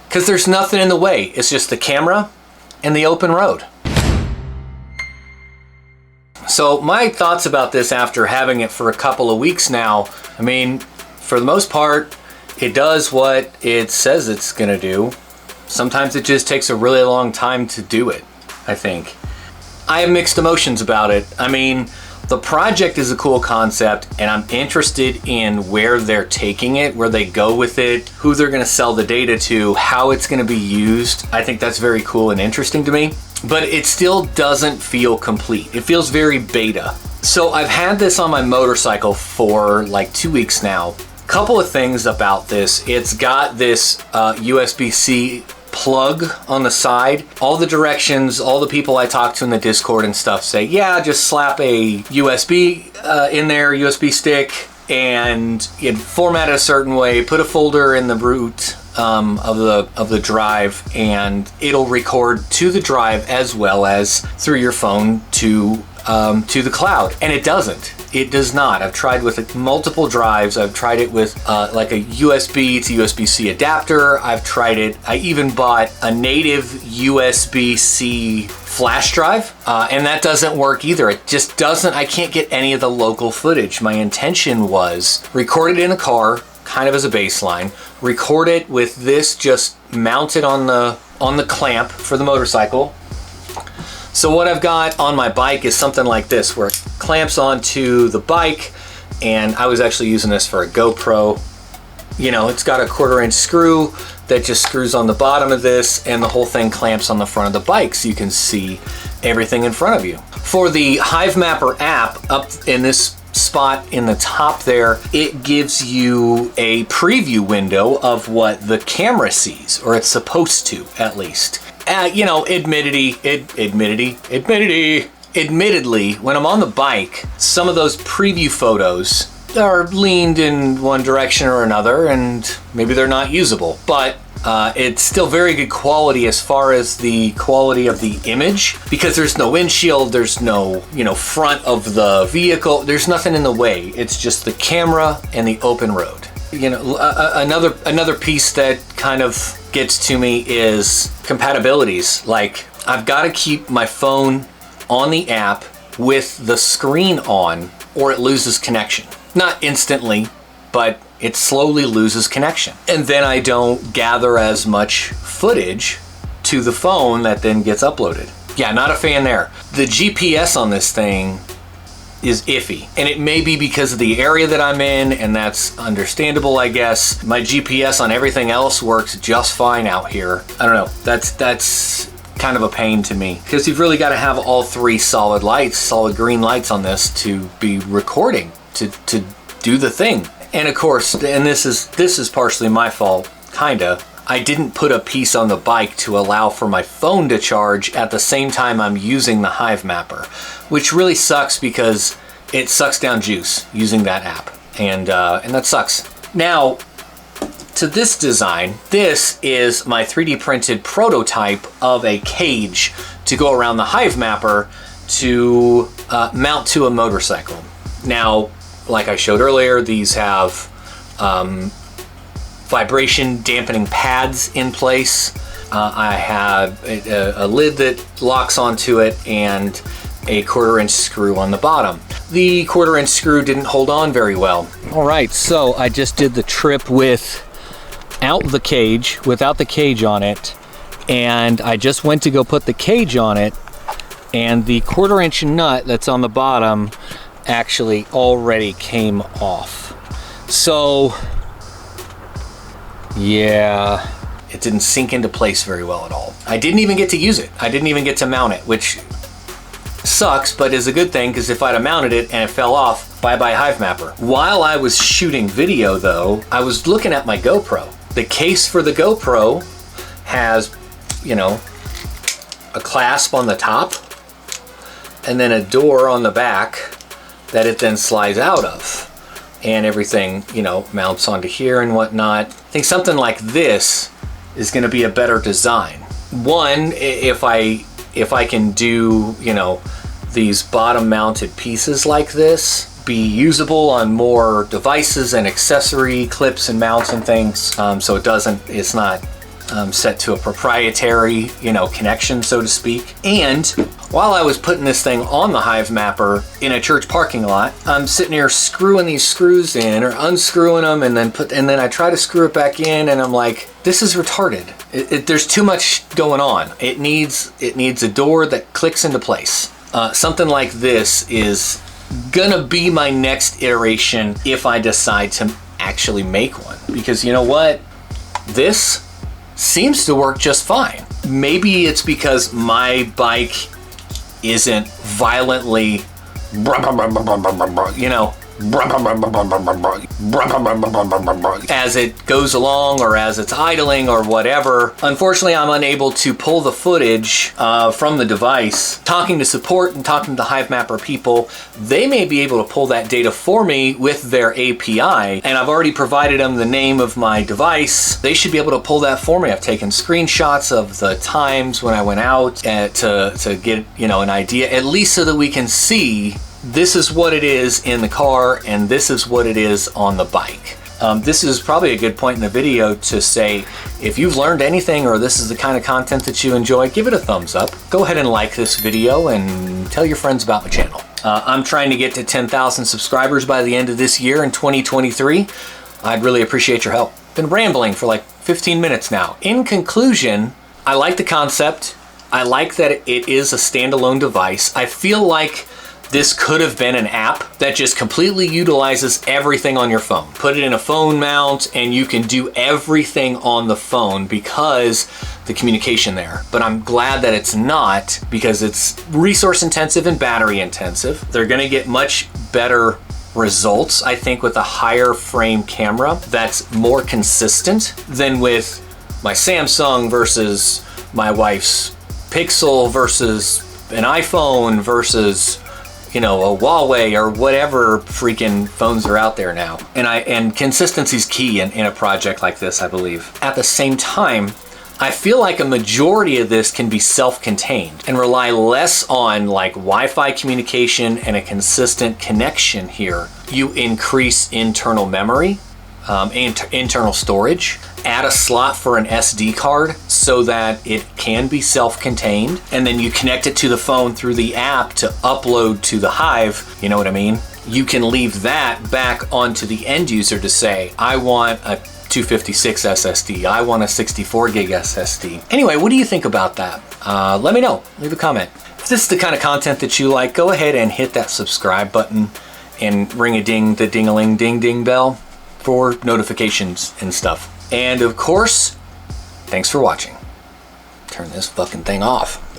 because there's nothing in the way. It's just the camera and the open road. So my thoughts about this after having it for a couple of weeks now, I mean, for the most part, it does what it says it's gonna do. Sometimes it just takes a really long time to do it, I think. I have mixed emotions about it. I mean, the project is a cool concept, and I'm interested in where they're taking it, where they go with it, who they're gonna sell the data to, how it's gonna be used. I think that's very cool and interesting to me, but it still doesn't feel complete. It feels very beta. So I've had this on my motorcycle for like 2 weeks now. Couple of things about this. It's got this USB-C plug on the side. All the directions, all the people I talk to in the Discord and stuff say, yeah, just slap a USB in there, USB stick, and you'd format it a certain way, put a folder in the root of the drive, and it'll record to the drive as well as through your phone to the cloud. And it doesn't. It does not. I've tried with multiple drives. I've tried it with like a USB to USB-C adapter. I've tried it. I even bought a native USB-C flash drive, and that doesn't work either. It just doesn't. I can't get any of the local footage. My intention was record it in a car, kind of as a baseline, record it with this just mounted on the clamp for the motorcycle. So what I've got on my bike is something like this, where it clamps onto the bike, and I was actually using this for a GoPro. You know, it's got a 1/4-inch screw that just screws on the bottom of this, and the whole thing clamps on the front of the bike so you can see everything in front of you. For the Hivemapper app, up in this spot in the top there, it gives you a preview window of what the camera sees, or it's supposed to, at least. You know, admittedly, when I'm on the bike, some of those preview photos are leaned in one direction or another, and maybe they're not usable, but it's still very good quality as far as the quality of the image, because there's no windshield, there's no, you know, front of the vehicle, there's nothing in the way. It's just the camera and the open road. You know, another piece that kind of gets to me is compatibilities. Like, I've got to keep my phone on the app with the screen on, or it loses connection. Not instantly, but it slowly loses connection. And then I don't gather as much footage to the phone that then gets uploaded. Yeah, not a fan there. The GPS on this thing is iffy, and it may be because of the area that I'm in, and that's understandable, I guess. My GPS on everything else works just fine out here. I don't know, that's kind of a pain to me, because you've really got to have all three solid green lights on this to be recording, to do the thing. And of course, and this is partially my fault, kinda, I didn't put a piece on the bike to allow for my phone to charge at the same time I'm using the Hivemapper, which really sucks because it sucks down juice using that app, and that sucks. Now, to this design, this is my 3D printed prototype of a cage to go around the Hivemapper to mount to a motorcycle. Now, like I showed earlier, these have vibration dampening pads in place. I have a lid that locks onto it and a 1/4-inch screw on the bottom. The 1/4-inch screw didn't hold on very well. All right, so I just did the trip without the cage on it, and I just went to go put the cage on it, and the 1/4-inch nut that's on the bottom actually already came off. So yeah, it didn't sink into place very well at all. I didn't even get to use it. I didn't even get to mount it, which sucks, but is a good thing, because if I'd have mounted it and it fell off, bye-bye Hivemapper. While I was shooting video though, I was looking at my GoPro. The case for the GoPro has, you know, a clasp on the top and then a door on the back that it then slides out of. And everything, you know, mounts onto here and whatnot. I think something like this is going to be a better design. One, if I can do, you know, these bottom mounted pieces like this be usable on more devices and accessory clips and mounts and things, so it's not set to a proprietary, connection, so to speak. And while I was putting this thing on the Hivemapper in a church parking lot, I'm sitting here screwing these screws in or unscrewing them, and then I try to screw it back in, and I'm like, this is retarded. There's too much going on. It needs a door that clicks into place. Something like this is gonna be my next iteration if I decide to actually make one, because you know what? This seems to work just fine. Maybe it's because my bike isn't violently, as it goes along or as it's idling or whatever. Unfortunately, I'm unable to pull the footage from the device. Talking to support and talking to the Hivemapper people, they may be able to pull that data for me with their API, and I've already provided them the name of my device. They should be able to pull that for me. I've taken screenshots of the times when I went out to get an idea, at least so that we can see this is what it is in the car and this is what it is on the bike. This is probably a good point in the video to say, if you've learned anything or this is the kind of content that you enjoy, give it a thumbs up. Go ahead and like this video and tell your friends about my channel. I'm trying to get to 10,000 subscribers by the end of this year in 2023. I'd really appreciate your help. Been rambling for like 15 minutes now. In conclusion, I like the concept. I like that it is a standalone device. I feel like this could have been an app that just completely utilizes everything on your phone. Put it in a phone mount and you can do everything on the phone because the communication there. But I'm glad that it's not, because it's resource intensive and battery intensive. They're gonna get much better results, I think, with a higher frame camera that's more consistent than with my Samsung versus my wife's Pixel versus an iPhone versus a Huawei or whatever freaking phones are out there now. And consistency's key in a project like this, I believe. At the same time, I feel like a majority of this can be self-contained and rely less on like Wi-Fi communication and a consistent connection here. You increase internal memory, internal storage, add a slot for an SD card so that it can be self-contained, and then you connect it to the phone through the app to upload to the Hive, you know what I mean? You can leave that back onto the end user to say, I want a 256 SSD, I want a 64 gig SSD. Anyway, what do you think about that? Let me know, leave a comment. If this is the kind of content that you like, go ahead and hit that subscribe button and ring the ding-a-ling ding-ding bell for notifications and stuff. And of course, thanks for watching. Turn this fucking thing off.